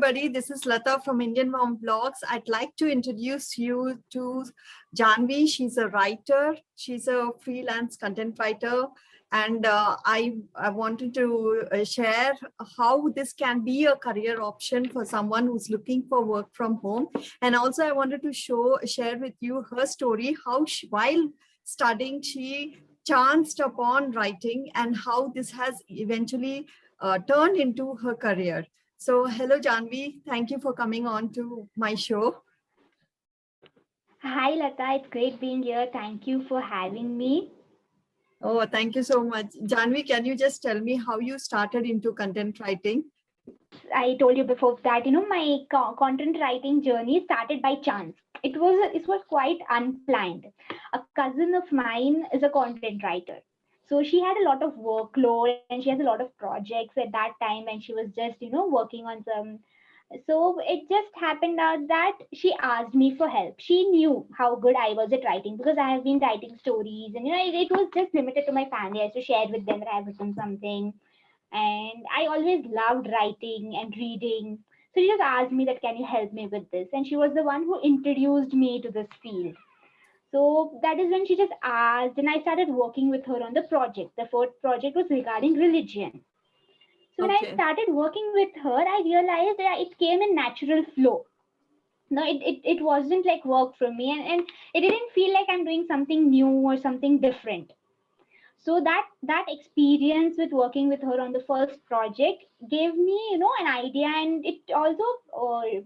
everybody. This is Lata from Indian Mom Blogs. I'd like to introduce you to Jhanvi. She's a writer. She's a freelance content writer. And I wanted to share how this can be a career option for someone who's looking for work from home. And also I wanted to share with you her story, how while studying, she chanced upon writing and how this has eventually turned into her career. So hello, Jhanvi. Thank you for coming on to my show. Hi, Lata. It's great being here. Thank you for having me. Oh, thank you so much. Jhanvi, can you just tell me how you started into content writing? I told you before that, my content writing journey started by chance. It was quite unplanned. A cousin of mine is a content writer. So she had a lot of workload and she has a lot of projects at that time, and she was just, working on some. So it just happened out that she asked me for help. She knew how good I was at writing because I have been writing stories, and it was just limited to my family. I used to share with them that I have written something, and I always loved writing and reading. So she just asked me that, can you help me with this? And she was the one who introduced me to this field. So that is when she just asked, and I started working with her on the project. The first project was regarding religion. So when I Okay. started working with her, I realized that it came in natural flow. No, it wasn't like work for me, and it didn't feel like I'm doing something new or something different. So that experience with working with her on the first project gave me an idea, and it also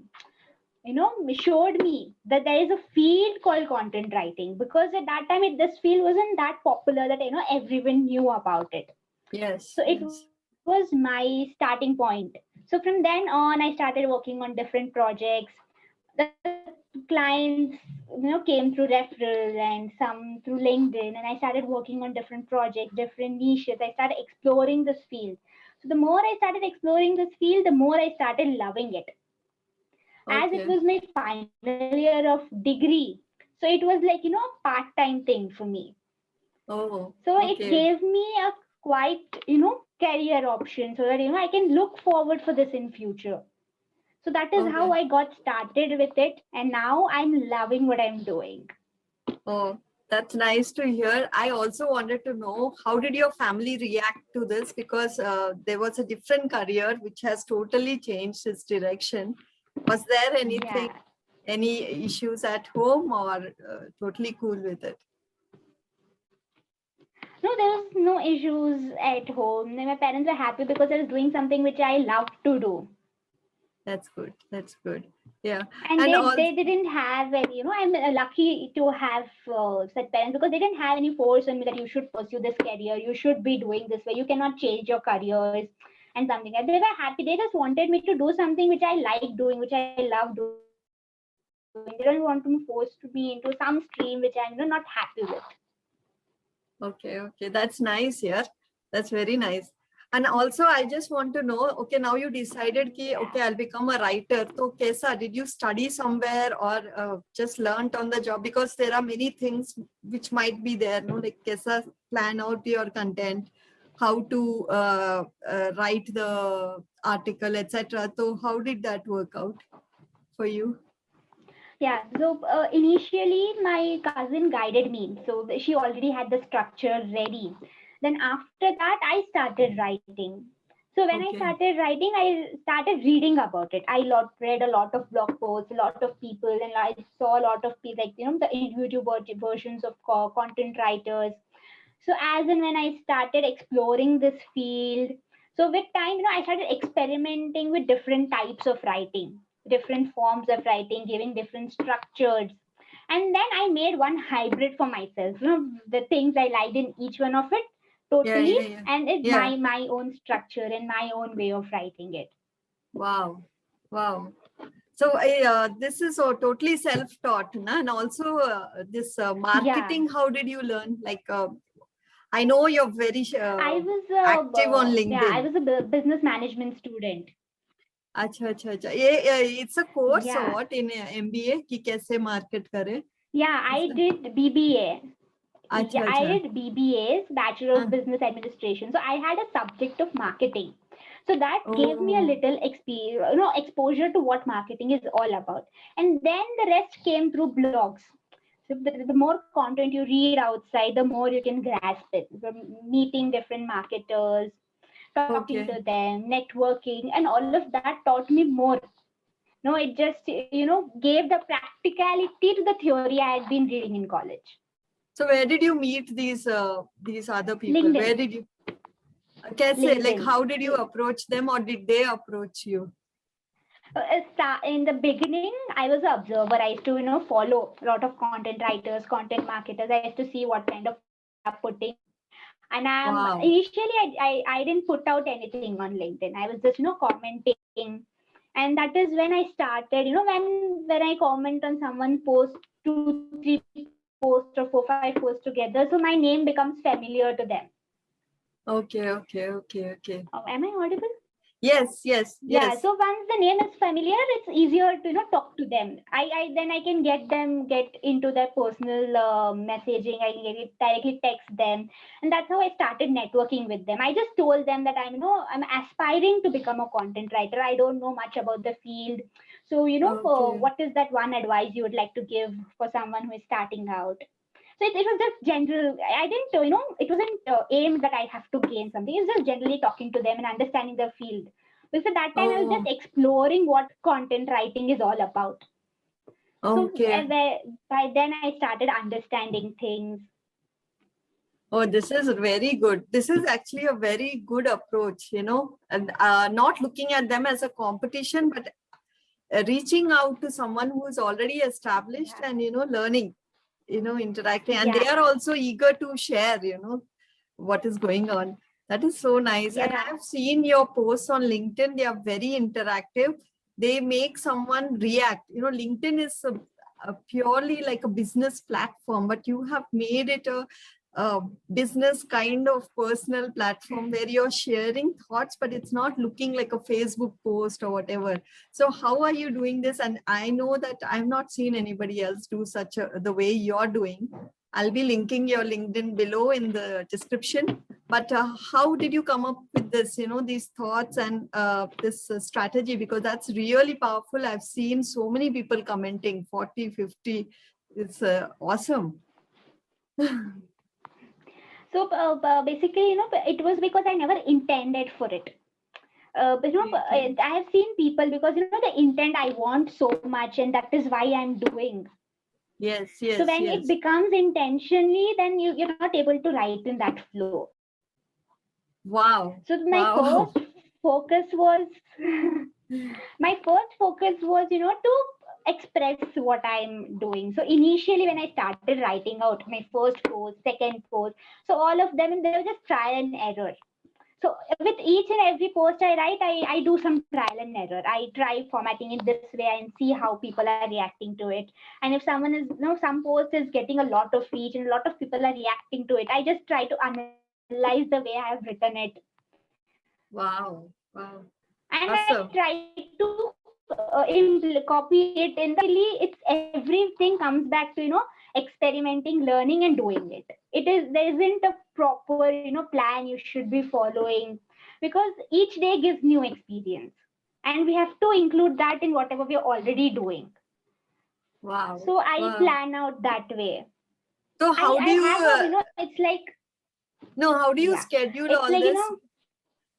showed me that there is a field called content writing, because at that time this field wasn't that popular that everyone knew about it. Yes. So it Yes. was my starting point. So from then on, I started working on different projects. The clients came through referral and some through LinkedIn, and I started working on different projects, different niches. I started exploring this field. So the more I started exploring this field, the more I started loving it, as it Okay. was my final year of degree. So it was like a part-time thing for me. Oh, So it okay. gave me a quite career option, so that I can look forward for this in future. So that is how Okay. I got started with it, and now I'm loving what I'm doing. Oh, that's nice to hear. I also wanted to know, how did your family react to this? Because there was a different career which has totally changed its direction. Was there anything, Yeah. any issues at home, or totally cool with it? No, there was no issues at home. My parents were happy because I was doing something which I love to do. That's good. That's good. Yeah. And And they all, didn't have any, I'm lucky to have such parents, because they didn't have any force on me that you should pursue this career, you should be doing this way, you cannot change your careers and something like that. They were happy. They just wanted me to do something which I like doing, which I love doing. They don't want to force me into some stream which I'm not happy with. okay. Okay. That's nice. Yeah. That's very nice. And also, I just want to know, okay, now you decided ki, Yeah. okay, I'll become a writer. So, Kesa, did you study somewhere or just learned on the job? Because there are many things which might be there, no? Like, Kesa, plan out your content, how to write the article, etc. So, how did that work out for you? Yeah, so initially my cousin guided me. So she already had the structure ready. Then after that, I started writing. So when I Okay. started writing, I started reading about it. Read a lot of blog posts, a lot of people, and I saw a lot of people, like, the YouTube versions of content writers. So as and when I started exploring this field, so with time, I started experimenting with different types of writing, different forms of writing, giving different structures. And then I made one hybrid for myself, the things I liked in each one of it Yeah, totally, yeah, yeah. and it's Yeah. my own structure and my own way of writing it. Wow. Wow. So this is totally self-taught, na? And also this Yeah, marketing. How did you learn? Like I know you're very I was active on I LinkedIn. was a business management student. अच्छा अच्छा अच्छा ये it's a course or Yeah, what in MBA कि कैसे market करे yeah, I ऐसा did BBA. Yeah, अच्छा I अच्छा did BBA's, Bachelor हाँ of Business Administration. So I had a subject of marketing. So that gave me a Oh, little experience, exposure to what marketing is all about. And then the rest came through blogs. So the more content you read outside, the more you can grasp it. From meeting different marketers, talking to okay. them, networking, and all of that taught me more. No, it just, gave the practicality to the theory I had been reading in college. So where did you meet these other people? Where LinkedIn, did you, kaise, like LinkedIn. how did you approach them or did they approach you? In the beginning, I was an observer. I used to, follow a lot of content writers, content marketers. I used to see what kind of content they are putting. And Wow. initially, I didn't put out anything on LinkedIn. I was just, commenting. And that is when I started, when I comment on someone post 2, 3 posts or 4, 5 posts together. So my name becomes familiar to them. Okay, okay, okay, okay. Am I audible? Yes, yes, Yeah, yes. so once the name is familiar, it's easier to talk to them. I then I can get into their personal messaging. I can directly text them, and that's how I started networking with them. I just told them that I'm aspiring to become a content writer. I don't know much about the field, so Okay, what is that one advice you would like to give for someone who is starting out? So it was just general. I didn't, it wasn't aimed that I have to gain something. It's just generally talking to them and understanding the field. Because at that time I was just oh, exploring what content writing is all about. So okay. by then I started understanding things. Oh, this is very good. This is actually a very good approach, and not looking at them as a competition, but reaching out to someone who is already established Yeah. and, learning, interacting. And they Yeah. are also eager to share, what is going on. That is so nice. And I Yeah. have seen your posts on LinkedIn. They are very interactive. They make someone react. LinkedIn is a purely like a business platform, but you have made it a business kind of personal platform where you're sharing thoughts, but it's not looking like a Facebook post or whatever. So how are you doing this? And I know that I've not seen anybody else do the way you're doing. I'll be linking your LinkedIn below in the description. But how did you come up with this, these thoughts and this strategy? Because that's really powerful. I've seen so many people commenting 40, 50. It's awesome. So basically, it was because I never intended for it. Okay. I have seen people because the intent I want so much, and that is why I'm doing. Yes, So yes, when it yes. becomes intentionally, then you're not able to write in that flow. Wow. So my Wow. first focus was my first focus was to express what I'm doing. So initially when I started writing out my first post, second post, so all of them, they were just trial and error. So with each and every post I write, I do some trial and error. I try formatting it this way and see how people are reacting to it. And if someone is, some post is getting a lot of reach and a lot of people are reacting to it, I just try to analyze the way I have written it. Wow. Wow. And I Awesome. try to copy it in the it's everything comes back to experimenting, learning, and doing it. There isn't a proper plan you should be following, because each day gives new experience, and we have to include that in whatever we are already doing. Wow. So I Wow. plan out that way. So how I do you have a, it's like, no, how do you yeah, schedule it's all like this?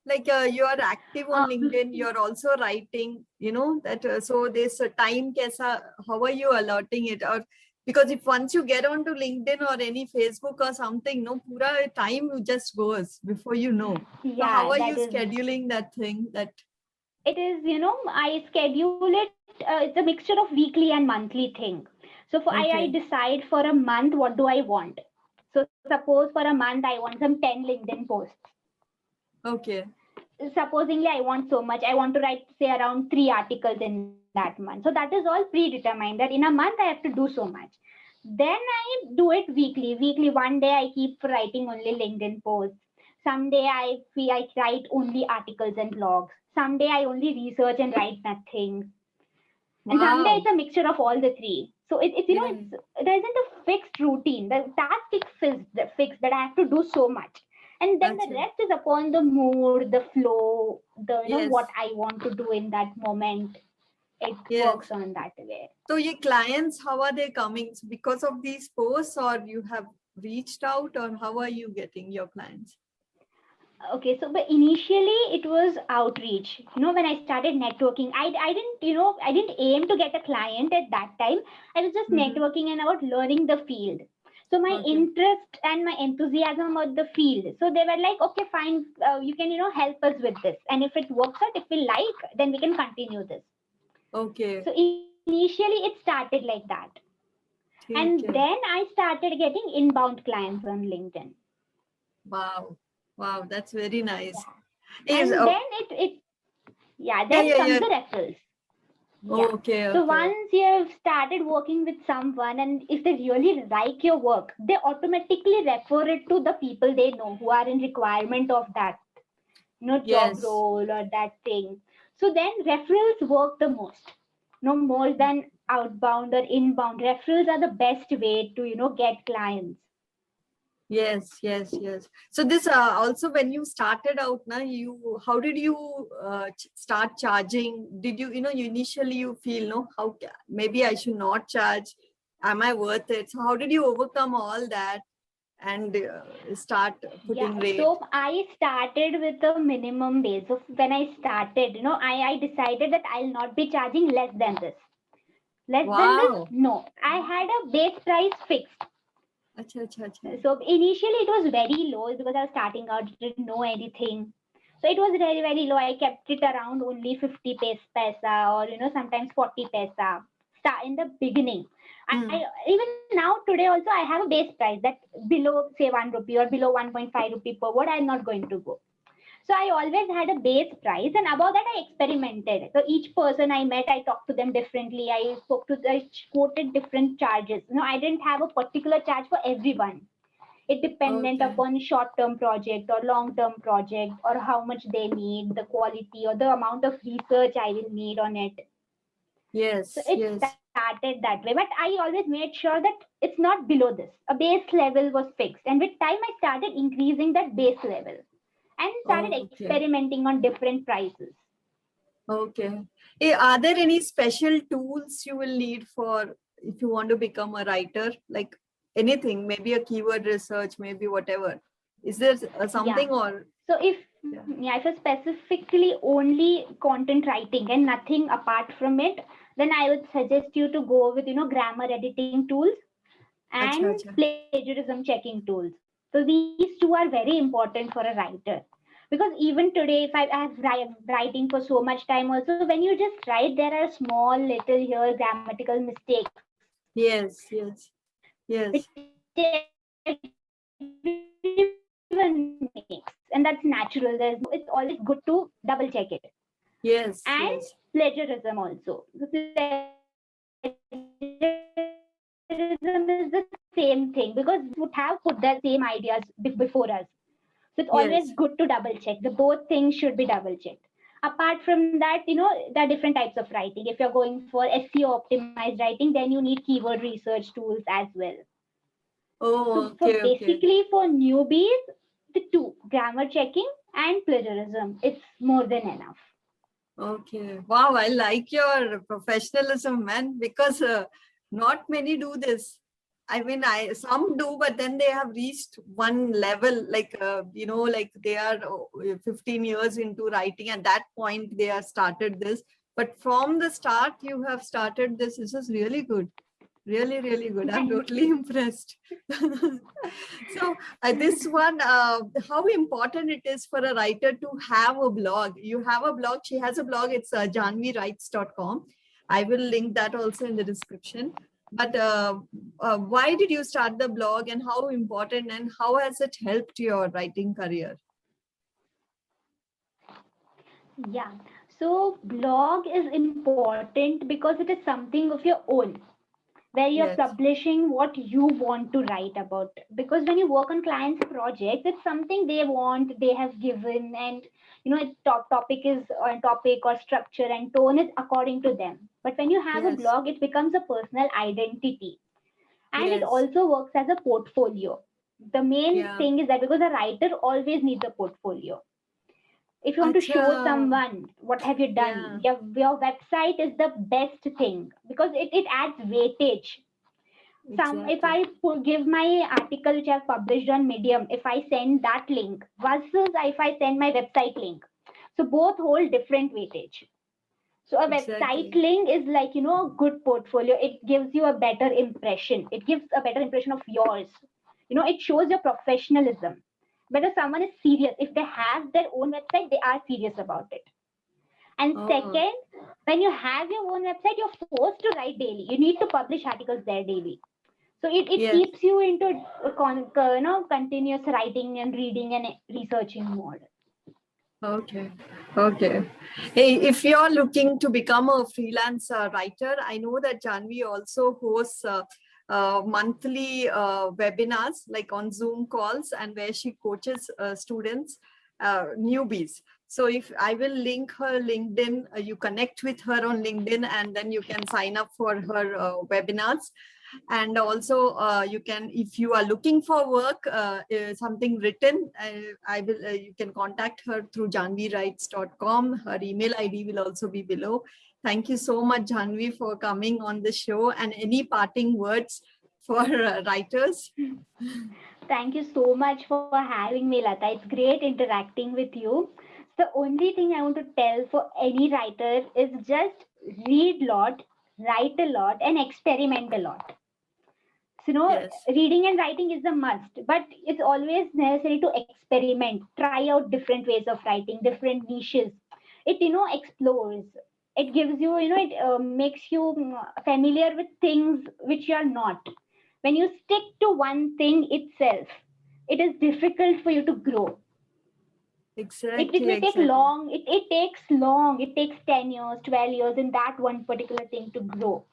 Like you are active on um, LinkedIn, you're also writing, that so this time kaisa, how are you alerting it? Or because if once you get onto LinkedIn or any Facebook or something, no, pura time just goes before you know. So how yeah, are you that is, scheduling that thing? That it is, I schedule it. It's a mixture of weekly and monthly thing. So I okay, decide for a month what do I want. So suppose for a month I want some 10 LinkedIn posts. okay, Supposingly I want so much, I want to write say around 3 articles in that month. So that is all predetermined, that in a month I have to do so much. Then I do it weekly. One day I keep writing only LinkedIn posts. Someday I write only articles and blogs. Someday I only research and write nothing. And someday it's wow, a mixture of all the three. So it's yeah, there isn't a fixed routine. The task is fixed that I have to do so much. And then the Gotcha. rest is upon the mood, the flow, the what Yes. I want to do in that moment. It Yes. works on that way. So your clients, how are they coming? Because of these posts, or you have reached out, or how are you getting your clients? Okay, so but initially it was outreach. When I started networking, I didn't, I didn't aim to get a client at that time. I was just Mm-hmm. networking and about learning the field. So my Okay. interest and my enthusiasm about the field. So they were like, okay, fine, you can, help us with this. And if it works out, if we like, then we can continue this. Okay. So initially it started like that. And Okay. then I started getting inbound clients on LinkedIn. Wow. Wow. That's very nice. Yeah. Is And oh, then yeah, yeah, then yeah, comes yeah. the referrals. Yeah. Okay, So okay. once you have started working with someone, and if they really like your work, they automatically refer it to the people they know who are in requirement of that, job Yes. role or that thing. So then referrals work the most. No more than outbound or inbound. Referrals are the best way to, get clients. Yes, yes, yes. So this also when you started out, now you how did you start charging? Did you you initially you feel no how maybe I should not charge? Am I worth it? So how did you overcome all that and start Yeah, putting rate? so I started with a minimum base. So when I started, I decided that I'll not be charging less than this. Less than this? Wow. No. I had a base price fixed. Acha, acha, acha. So initially it was very low because I was starting out, didn't know anything. So it was very, very low. I kept it around only 50 paisa or sometimes 40 paisa. Start in the beginning. Hmm. Even now today also I have a base price that below say 1 rupee or below 1.5 rupee per word I'm not going to go. So I always had a base price, and above that I experimented. So each person I met, I talked to them differently. I quoted different charges. I didn't have a particular charge for everyone. It dependent Okay. upon short-term project or long-term project or how much they need, the quality or the amount of research I will need on it. So Yes, it yes, started that way. But I always made sure that it's not below this. A base level was fixed. And with time I started increasing that base level and started okay. experimenting on different prices. Okay. Are there any special tools you will need for if you want to become a writer? Like anything, maybe a keyword research, maybe whatever. Is there Yeah. something or So yeah? if it's specifically only content writing and nothing apart from it, then I would suggest you to go with grammar editing tools Acha, and acha. plagiarism checking tools. So these two are very important for a writer. Because even today, if I have writing for so much time, also when you just write, there are small little here grammatical mistakes Yes, yes, which yes, everyone makes, and that's natural. It's always good to double check it. And yes, plagiarism yes, also. The plagiarism is the same thing because would have put the same ideas before us. So it's always good to double check. The both things should be double checked. yes, Apart from that, there are different types of writing. If you're going for SEO optimized writing, then you need keyword research tools as well. So for basically for Oh, newbies, okay, okay. the two, grammar checking and plagiarism, it's more than enough. Okay. Wow, I like your professionalism, man, because not many do this. I mean, I some do, but then they have reached one level, like like they are 15 years into writing. At that point, they have started this. But from the start, you have started this. This is really good. Really, really good. I'm Thank totally you. impressed. So this one, how important it is for a writer to have a blog. You have a blog. She has a blog. It's jhanviwrites.com. I will link that also in the description. But why did you start the blog and how important and how has it helped your writing career? Yeah. So blog is important because it is something of your own, where you're Yes, publishing what you want to write about. Because when you work on clients' projects, it's something they want, they have given, and its topic is or topic or structure and tone is according to them. But when you have a yes, blog, it becomes a personal identity, and it yes, also works as a portfolio. The main Yeah. thing is that because a writer always needs a portfolio. If you want to show Acha. someone what have you done, Yeah. your website is the best thing because it adds weightage. If Exactly. I give my article which I've published on Medium, if I send that link versus if I send my website link, so both hold different weightage. So a website Exactly. link is like, a good portfolio. It gives you a better impression. It gives a better impression of yours. It shows your professionalism. But if someone is serious, if they have their own website, they are serious about it. And Oh, second, when you have your own website, you're forced to write daily. You need to publish articles there daily. So it yes. keeps you into continuous writing and reading and researching mode. Okay. Okay. Hey, if you're looking to become a freelance writer, I know that Jhanvi also hosts monthly webinars like on Zoom calls and where she coaches students, newbies. So if I will link her LinkedIn, you connect with her on LinkedIn and then you can sign up for her webinars. And also you can, if you are looking for work, something written, I will you can contact her through jhanvirights.com. Her email ID will also be below. Thank you so much, Jhanvi, for coming on the show, and any parting words for writers? Thank you so much for having me, Lata. It's great interacting with you. The only thing I want to tell for any writer is just read a lot, write a lot, and experiment a lot. So, Yes. reading and writing is a must, but it's always necessary to experiment, try out different ways of writing, different niches. It, explores. It gives you, it makes you familiar with things which you are not. When you stick to one thing itself, it is difficult for you to grow. It Exactly. may take Exactly. long, it takes long, it takes 10 years, 12 years in that one particular thing to grow.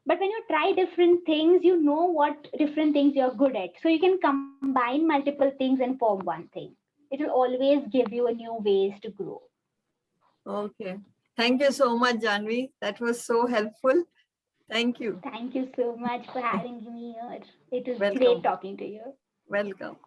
But when you try different things, you know what different things you're good at. So you can combine multiple things and form one thing. It will always give you a new ways to grow. Okay. Thank you so much, Jhanvi. That was so helpful. Thank you. Thank you so much for having me here. It was great Welcome. talking to you. Welcome.